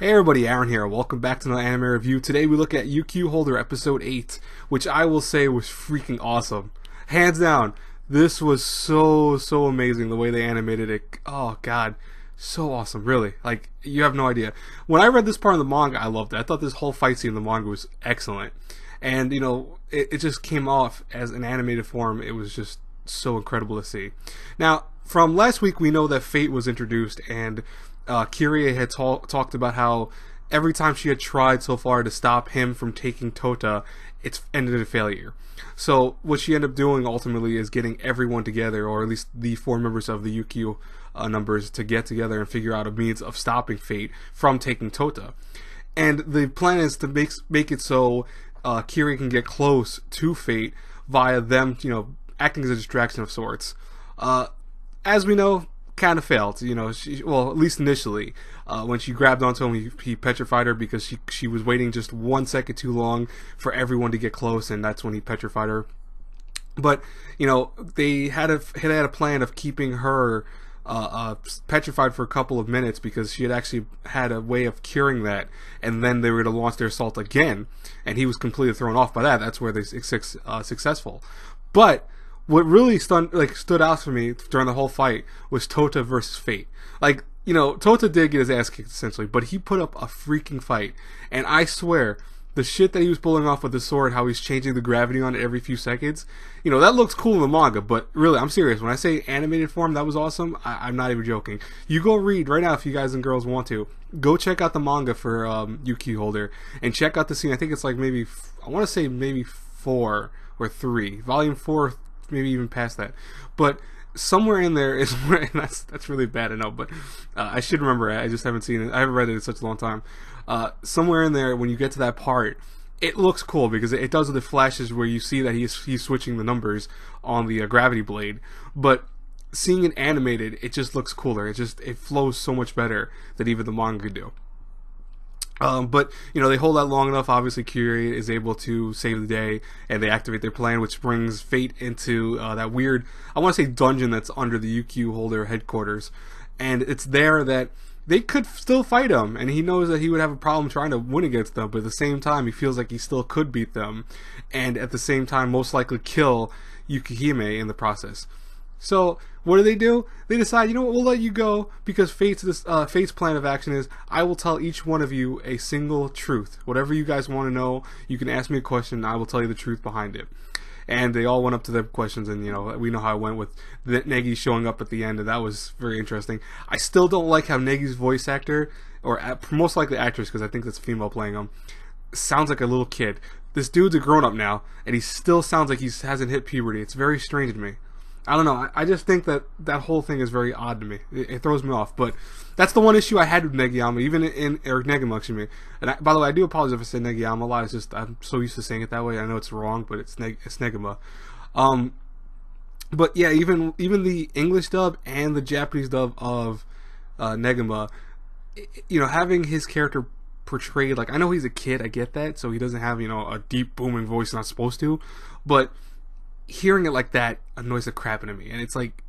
Hey everybody, Aaron here. Welcome back to another anime review. Today we look at UQ Holder episode 8, which I will say was freaking awesome. Hands down, this was so amazing the way they animated it. Oh god, so awesome, really. Like, you have no idea. When I read this part of the manga, I loved it. I thought this whole fight scene in the manga was excellent. And, you know, it just came off as an animated form. It was just so incredible to see. Now, from last week, we know that Fate was introduced, and Kyrie had talked about how every time she had tried so far to stop him from taking Tota, it's ended in failure. So what she ended up doing ultimately is getting everyone together, or at least the 4 members of the UQ numbers, to get together and figure out a means of stopping Fate from taking Tota. And the plan is to make it so Kyrie can get close to Fate via them, you know, acting as a distraction of sorts. As we know, kind of failed, you know. Well, at least initially, when she grabbed onto him, he petrified her because she was waiting just 1 second too long for everyone to get close, and that's when he petrified her. But you know, they had a plan of keeping her petrified for a couple of minutes, because she had actually had a way of curing that, and then they were going to launch their assault again, and he was completely thrown off by that. That's where they successful. But what really stood out for me during the whole fight was Tota versus Fate. Like, you know, Tota did get his ass kicked essentially, but he put up a freaking fight. And I swear, the shit that he was pulling off with the sword, how he's changing the gravity on it every few seconds, you know, that looks cool in the manga, but really, I'm serious. When I say animated form, that was awesome, I'm not even joking. You go read right now, if you guys and girls want to. Go check out the manga for UQ Holder, and check out the scene. I think it's like maybe, I want to say maybe 4 or 3. Volume 4, maybe even past that, but somewhere in there is where, and that's really bad, I know, but I should remember it. I just haven't seen it. I haven't read it in such a long time. Somewhere in there, when you get to that part, it looks cool because it does the flashes where you see that he's switching the numbers on the gravity blade, but seeing it animated, it just looks cooler. It flows so much better than even the manga could do. But, you know, they hold out long enough. Obviously, Kyrie is able to save the day, and they activate their plan, which brings Fate into that weird, I want to say dungeon that's under the UQ Holder headquarters. And it's there that they could still fight him, and he knows that he would have a problem trying to win against them, but at the same time, he feels like he still could beat them, and at the same time, most likely kill Yukihime in the process. So what do? They decide, you know what, we'll let you go, because Fate's plan of action is, I will tell each one of you a single truth. Whatever you guys want to know, you can ask me a question, and I will tell you the truth behind it. And they all went up to their questions, and you know, we know how it went with Negi showing up at the end, and that was very interesting. I still don't like how Negi's voice actor, or most likely actress, because I think that's a female playing him, sounds like a little kid. This dude's a grown-up now, and he still sounds like he hasn't hit puberty. It's very strange to me. I don't know. I just think that whole thing is very odd to me. It throws me off. But that's the one issue I had with Negiyama, even in Negima, excuse me. And by the way, I do apologize if I said Negiyama a lot. It's just I'm so used to saying it that way. I know it's wrong, but it's Negima. But yeah, even the English dub and the Japanese dub of Negima, you know, having his character portrayed, like, I know he's a kid, I get that, so he doesn't have, you know, a deep booming voice, not supposed to, but hearing it like that annoys the crap out of me. And it's like,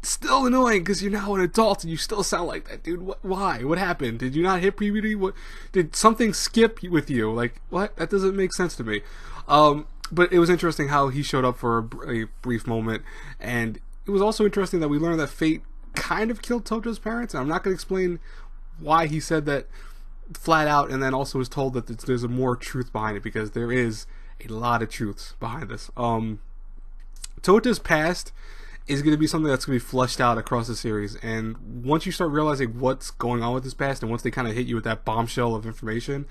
still annoying because you're now an adult and you still sound like that, dude. Why? What happened? Did you not hit puberty? What? Did something skip with you? Like, what? That doesn't make sense to me. But it was interesting how he showed up for a brief moment, and it was also interesting that we learned that Fate kind of killed Toto's parents, and I'm not going to explain why he said that flat out, and then also was told that there's more truth behind it, because there is a lot of truths behind this. Tota's past is going to be something that's going to be flushed out across the series, and once you start realizing what's going on with his past, and once they kind of hit you with that bombshell of information,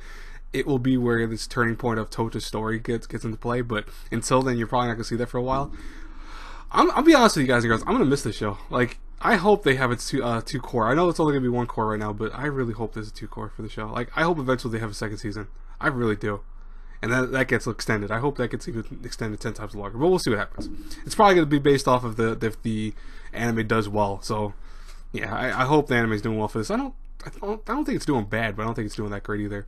it will be where this turning point of Tota's story gets into play. But until then, you're probably not going to see that for a while. I'll be honest with you guys and girls, I'm going to miss this show. Like, I hope they have it two core. I know it's only going to be 1 core right now, but I really hope there's a 2 core for the show. Like, I hope eventually they have a 2nd season. I really do. And that gets extended. I hope that gets even extended 10 times longer. But we'll see what happens. It's probably going to be based off of if the anime does well. So, yeah, I hope the anime is doing well for this. I don't think it's doing bad, but I don't think it's doing that great either.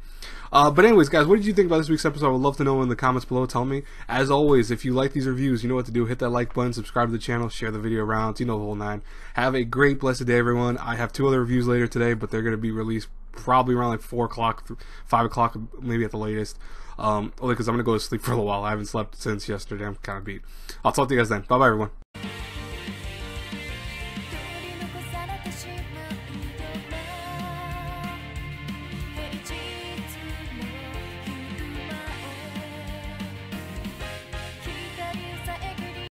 But anyways, guys, what did you think about this week's episode? I would love to know in the comments below. Tell me. As always, if you like these reviews, you know what to do. Hit that like button, subscribe to the channel, share the video around. You know the whole 9. Have a great, blessed day, everyone. I have 2 other reviews later today, but they're going to be released probably around like 4 o'clock, 5 o'clock, maybe at the latest. Only because I'm gonna go to sleep for a little while. I haven't slept since yesterday. I'm kind of beat. I'll talk to you guys then. Bye bye, everyone.